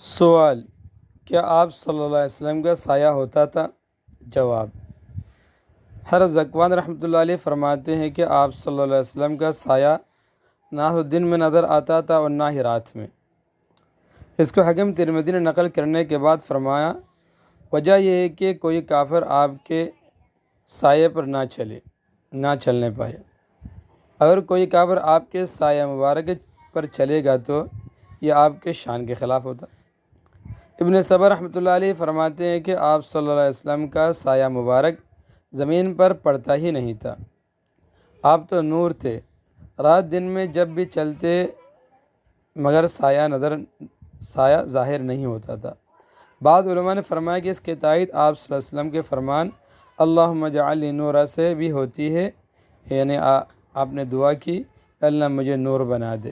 سوال: کیا آپ صلی اللہ علیہ وسلم کا سایہ ہوتا تھا؟ جواب: حضرت ذکوان رحمۃ اللہ علیہ فرماتے ہیں کہ آپ صلی اللہ علیہ وسلم کا سایہ نہ تو دن میں نظر آتا تھا اور نہ ہی رات میں۔ اس کو حاکم ترمذی نے نقل کرنے کے بعد فرمایا، وجہ یہ ہے کہ کوئی کافر آپ کے سائے پر نہ چلنے پائے۔ اگر کوئی کافر آپ کے سایہ مبارک پر چلے گا تو یہ آپ کے شان کے خلاف ہوتا۔ ابن صبر رحمۃ اللہ علیہ فرماتے ہیں کہ آپ صلی اللہ علیہ وسلم کا سایہ مبارک زمین پر پڑتا ہی نہیں تھا۔ آپ تو نور تھے، رات دن میں جب بھی چلتے مگر سایہ ظاہر نہیں ہوتا تھا۔ بعض علماء نے فرمایا کہ اس کے تائید آپ صلی اللہ علیہ وسلم کے فرمان اللہم اجعلنی نورا سے بھی ہوتی ہے، یعنی آپ نے دعا کی اللہ مجھے نور بنا دے۔